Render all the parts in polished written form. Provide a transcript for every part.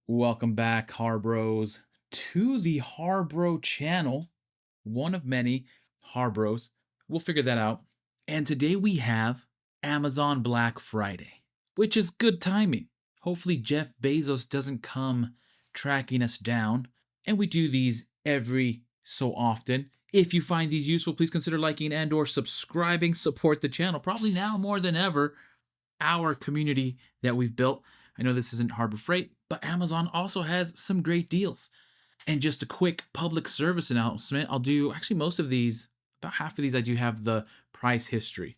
Welcome back, HARBROs, to the HARBRO channel. One of many HARBROs. We'll figure that out. And today we have Amazon Black Friday, which is good timing. Hopefully Jeff Bezos doesn't come tracking us down. And we do these every so often. If you find these useful, please consider liking and or subscribing. Support the channel. Probably now more than ever, our community that we've built. I know this isn't Harbor Freight, but Amazon also has some great deals. And just a quick public service announcement. I'll do actually most of these, about half of these I do have the price history.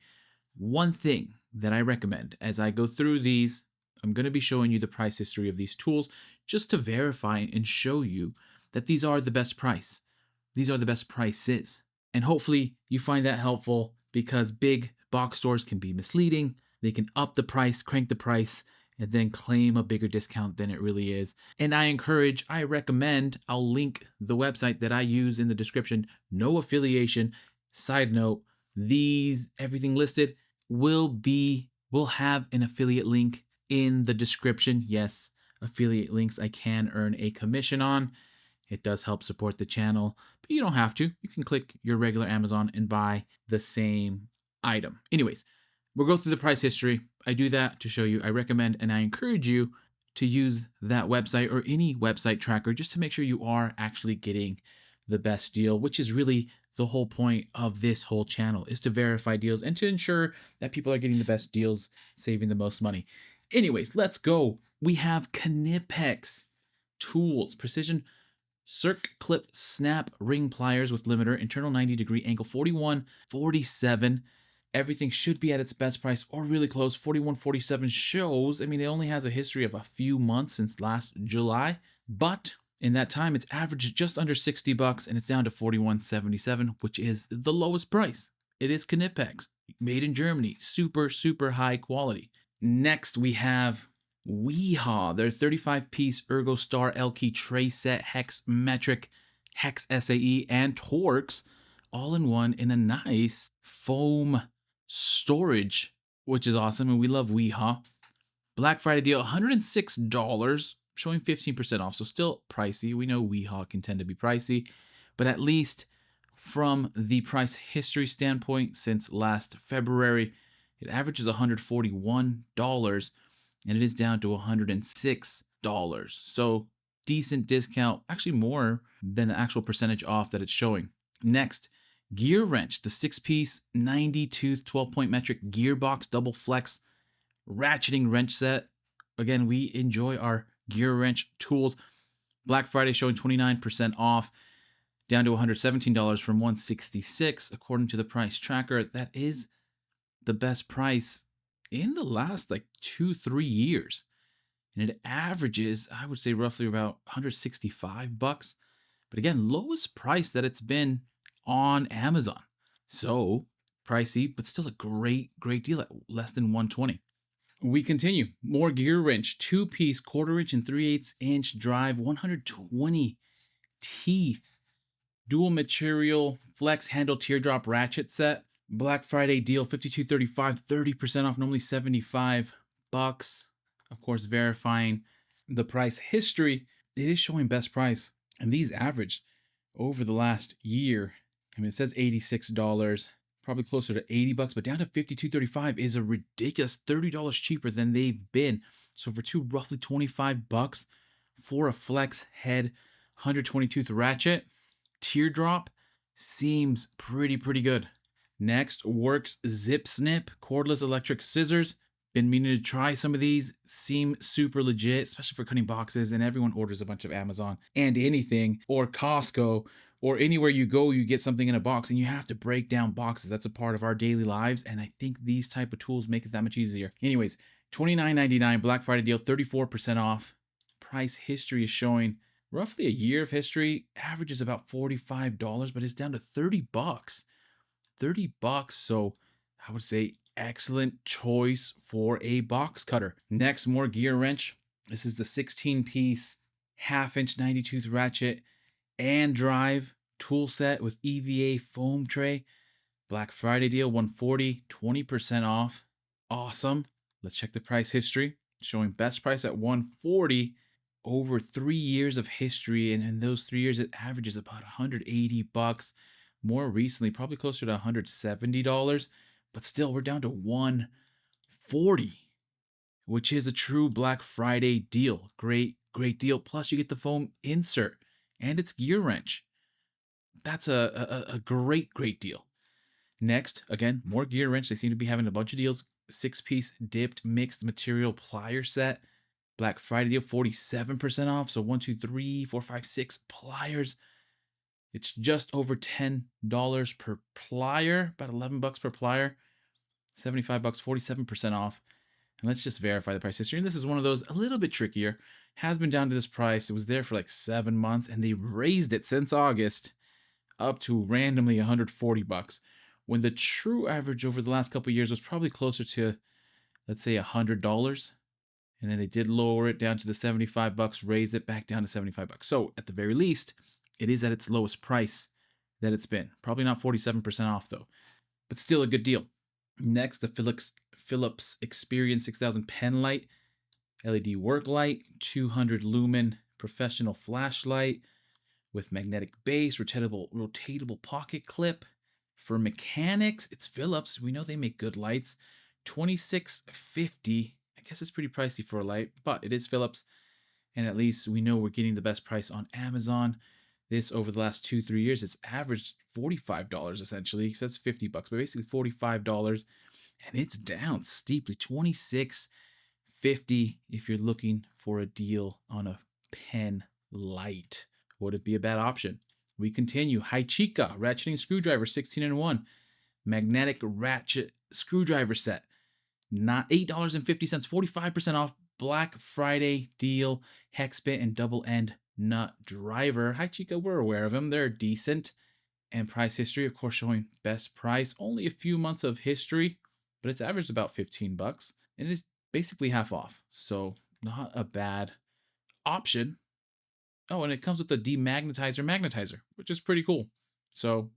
One thing that I recommend as I go through these, I'm going to be showing you the price history of these tools just to verify and show you that these are the best price. These are the best prices. And hopefully you find that helpful because big box stores can be misleading. They can up the price, crank the price, and then claim a bigger discount than it really is. And I recommend, I'll link the website that I use in the description. No affiliation. Side note, everything listed will have an affiliate link in the description. Yes, affiliate links I can earn a commission on. It does help support the channel, but you don't have to. You can click your regular Amazon and buy the same item. Anyways, we'll go through the price history. I do that to show you. I recommend and I encourage you to use that website or any website tracker just to make sure you are actually getting the best deal, which is really the whole point of this whole channel, is to verify deals and to ensure that people are getting the best deals, saving the most money. Anyways, let's go. We have KNIPEX tools, precision Circlip snap ring pliers with limiter, internal 90-degree angle, 41.47. Everything should be at its best price or really close. 41.47 shows, it only has a history of a few months since last July, but in that time it's averaged just under $60 and it's down to 41.77, which is the lowest price. It is KNIPEX, made in Germany, super, super high quality. Next we have Wiha, their 35-piece ErgoStar L-Key tray set, hex metric, hex SAE, and Torx, all in one in a nice foam storage, which is awesome, and we love Wiha. Black Friday deal, $106, showing 15% off, so still pricey. We know Wiha can tend to be pricey, but at least from the price history standpoint, since last February, it averages $141, and it is down to $106. So decent discount, actually more than the actual percentage off that it's showing. Next, GEARWRENCH, the 6-piece 90-tooth 12-point metric gearbox double flex ratcheting wrench set. Again, we enjoy our GEARWRENCH tools. Black Friday showing 29% off, down to $117 from $166 according to the price tracker. That is the best price in the last 2-3 years, and it averages, I would say, roughly about $165. But again, lowest price that it's been on Amazon. So pricey, but still a great deal at less than $120. We continue. More GEARWRENCH, 2-piece 1/4 inch and 3/8 inch drive, 120 teeth, dual material flex handle teardrop ratchet set. Black Friday deal, $52.35, 30% off, normally $75. Of course, verifying the price history, it is showing best price. And these averaged over the last year, it says $86, probably closer to $80, but down to $52.35 is a ridiculous $30 cheaper than they've been. So for two, roughly $25 for a flex head 120 tooth ratchet teardrop seems pretty good. Next, Worx Zipsnip cordless electric scissors. Been meaning to try some of these. Seem super legit, especially for cutting boxes, and everyone orders a bunch of Amazon and anything, or Costco, or anywhere you go, you get something in a box and you have to break down boxes. That's a part of our daily lives, and I think these type of tools make it that much easier. Anyways, $29.99 Black Friday deal, 34% off. Price history is showing roughly a year of history, averages about $45, but it's down to $30. $30, so I would say excellent choice for a box cutter. Next, more GEARWRENCH. This is the 16-piece 1/2 inch 90-tooth ratchet and drive tool set with EVA foam tray. Black Friday deal, $140, 20% off. Awesome. Let's check the price history. Showing best price at $140, over 3 years of history, and in those 3 years, it averages about $180. More recently, probably closer to $170, but still, we're down to $140, which is a true Black Friday deal. Great, great deal. Plus, you get the foam insert, and it's GEARWRENCH. That's a great, great deal. Next, again, more GEARWRENCH. They seem to be having a bunch of deals. 6-piece dipped mixed material plier set. Black Friday deal, 47% off. So 1, 2, 3, 4, 5, 6 pliers. It's just over $10 per plier, about $11 per plier. $75, 47% off. And let's just verify the price history. And this is one of those a little bit trickier. Has been down to this price. It was there for like 7 months, and they raised it since August up to randomly $140, when the true average over the last couple of years was probably closer to, let's say, $100. And then they did lower it down to the $75, raise it back down to $75. So at the very least, it is at its lowest price that it's been. Probably not 47% off though, but still a good deal. Next, the Philips Xperion 6000 pen light, LED work light, 200 lumen professional flashlight with magnetic base, rotatable pocket clip. For mechanics, it's Philips. We know they make good lights. $26.50. I guess it's pretty pricey for a light, but it is Philips. And at least we know we're getting the best price on Amazon. This, over the last 2-3 years, it's averaged $45 essentially. So that's $50, but basically $45. And it's down steeply, $26.50 if you're looking for a deal on a pen light. Would it be a bad option? We continue. HYCHIKA ratcheting screwdriver, 16-in-1. Magnetic ratchet screwdriver set. Not $8.50, 45% off. Black Friday deal. Hex bit and double end nut driver. HYCHIKA, we're aware of them. They're decent. And price history, of course, showing best price. Only a few months of history, but it's averaged about $15. And it is basically half off. So not a bad option. Oh, and it comes with a magnetizer, which is pretty cool. So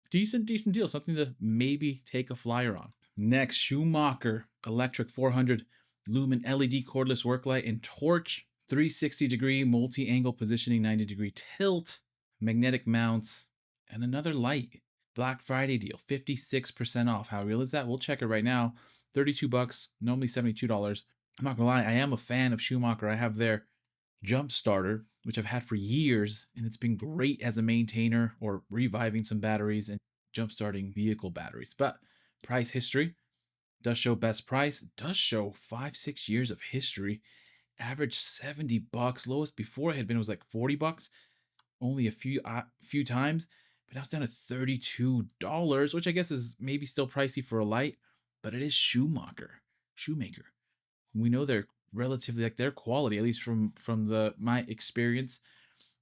decent deal. Something to maybe take a flyer on. Next, Schumacher Electric 400 Lumen LED cordless work light and torch. 360-degree multi-angle positioning, 90-degree tilt, magnetic mounts, and another light. Black Friday deal, 56% off. How real is that? We'll check it right now. $32, normally $72. I'm not gonna lie, I am a fan of Schumacher. I have their jump starter, which I've had for years, and it's been great as a maintainer or reviving some batteries and jump starting vehicle batteries. But price history does show best price, does show 5-6 years of history. Average $70. Lowest before it had been was like $40. Only a few times, but now it's down to $32, which I guess is maybe still pricey for a light, but it is Schumacher. We know they're relatively like their quality, at least from my experience.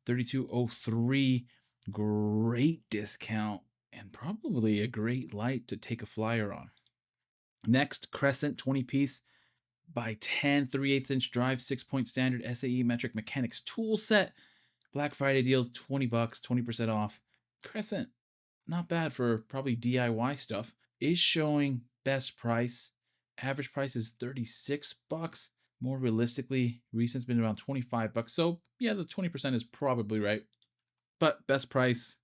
$32.03, great discount, and probably a great light to take a flyer on. Next, Crescent 20-piece by 10 3/8-inch drive, 6-point standard SAE metric mechanics tool set. Black Friday deal, $20, 20% off. Crescent, not bad for probably DIY stuff. Is showing best price. Average price is $36. More realistically, recent's been around $25. So yeah, the 20% is probably right. But best price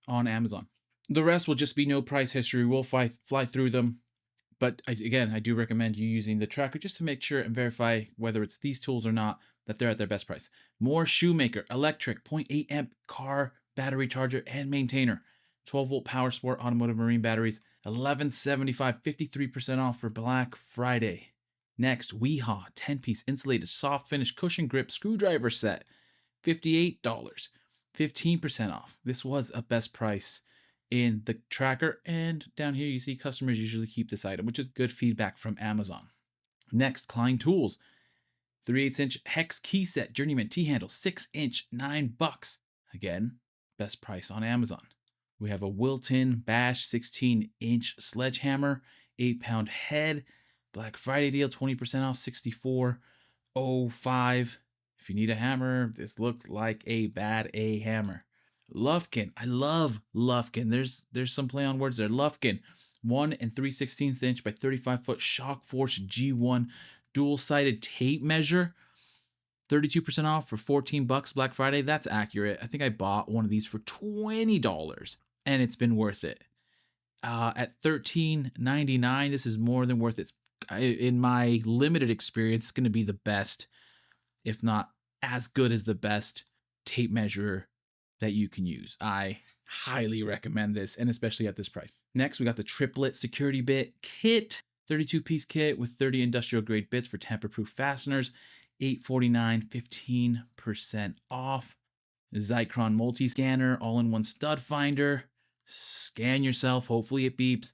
on Amazon. The rest will just be no price history. We'll fly through them. But again, I do recommend you using the tracker just to make sure and verify whether it's these tools or not, that they're at their best price. More Shoemaker electric 0.8 amp car battery charger and maintainer. 12-volt power sport automotive marine batteries. $11.75, 53% off for Black Friday. Next, Wiha 10-piece insulated SoftFinish cushion grip screwdriver set. $58, 15% off. This was a best price in the tracker, and down here you see customers usually keep this item, which is good feedback from Amazon. Next, Klein tools. 3/8-inch hex key set journeyman T-handle, 6-inch, $9. Again, best price on Amazon. We have a Wilton B.A.S.H 16-inch sledgehammer, 8-pound head. Black Friday deal, 20% off, $64.05. If you need a hammer, this looks like a bad A hammer. Lufkin, I love Lufkin. There's some play on words there. Lufkin, 1 3/16 inch by 35-foot Shockforce G1 dual-sided tape measure. 32% off for 14 bucks Black Friday. That's accurate. I think I bought one of these for $20 and it's been worth it. At $13.99, this is more than worth it. In my limited experience, it's going to be the best, if not as good as the best tape measure that you can use. I highly recommend this, and especially at this price. Next, we got the triplet security bit kit, 32-piece kit with 30 industrial grade bits for tamper-proof fasteners, $8.49, 15% off. Zycron multi-scanner, all-in-one stud finder. Scan yourself, hopefully it beeps.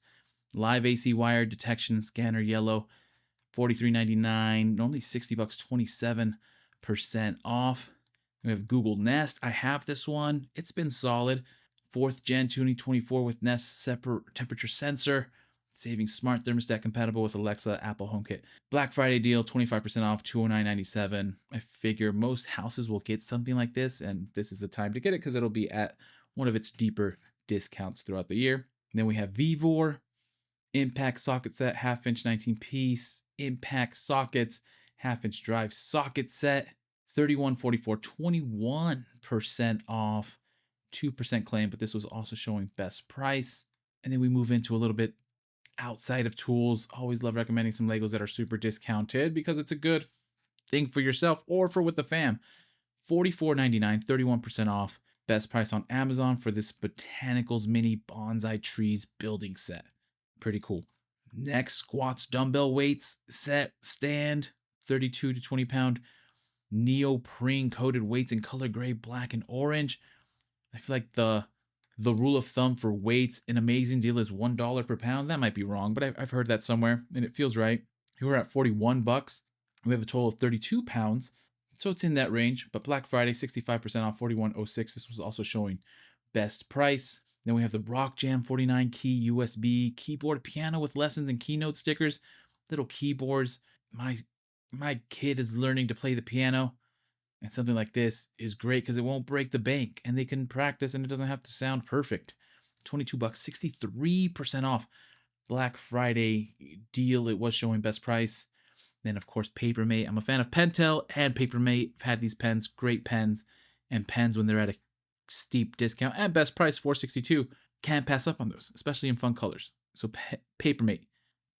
Live AC wire detection scanner yellow, $43.99, normally 60 bucks, 27% off. We have Google Nest. I have this one. It's been solid. 4th gen 2024 with Nest separate temperature sensor, saving smart thermostat compatible with Alexa, Apple HomeKit. Black Friday deal, 25% off, $209.97. I figure most houses will get something like this, and this is the time to get it because it'll be at one of its deeper discounts throughout the year. And then we have Vivor, impact socket set, 1/2-inch 19-piece, impact sockets, 1/2-inch drive socket set, $31.44, 21% off, 2% claim, but this was also showing best price. And then we move into a little bit outside of tools. Always love recommending some Legos that are super discounted because it's a good thing for yourself or for with the fam. $44.99, 31% off. Best price on Amazon for this Botanicals mini bonsai trees building set. Pretty cool. Next, squats dumbbell weights set stand, 32 to 20 pound neoprene coated weights in color gray, black, and orange. I feel like the rule of thumb for weights, an amazing deal is $1 per pound. That might be wrong, but I've heard that somewhere and it feels right. Here we're at 41 bucks. We have a total of 32 pounds. So it's in that range, but Black Friday, 65% off, $41.06. This was also showing best price. Then we have the Rock Jam 49 key USB keyboard piano with lessons and keynote stickers, little keyboards. My kid is learning to play the piano, and something like this is great because it won't break the bank and they can practice and it doesn't have to sound perfect. 22 bucks, 63% off. Black Friday deal. It was showing best price. Then, of course, Papermate. I'm a fan of Pentel and Papermate. I've had these pens, great pens, and pens when they're at a steep discount and best price, $462. Can't pass up on those, especially in fun colors. So Papermate,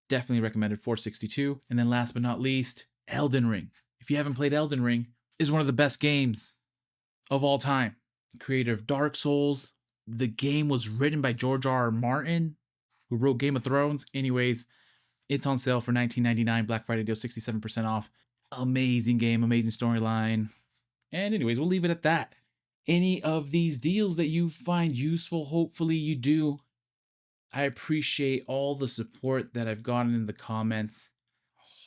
definitely recommended, $462. And then last but not least, Elden Ring. If you haven't played Elden Ring, is one of the best games of all time. Creator of Dark Souls. The game was written by George R.R. Martin, who wrote Game of Thrones. Anyways, it's on sale for $19.99. Black Friday deal, 67% off. Amazing game, amazing storyline. And anyways, we'll leave it at that. Any of these deals that you find useful, hopefully you do. I appreciate all the support that I've gotten in the comments.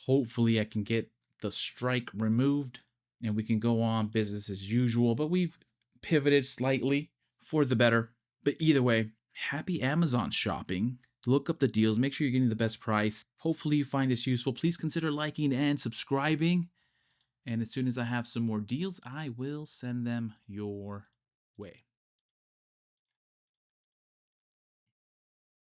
Hopefully I can get the strike removed and we can go on business as usual, but we've pivoted slightly for the better. But either way, happy Amazon shopping. Look up the deals. Make sure you're getting the best price. Hopefully you find this useful. Please consider liking and subscribing. And as soon as I have some more deals, I will send them your way.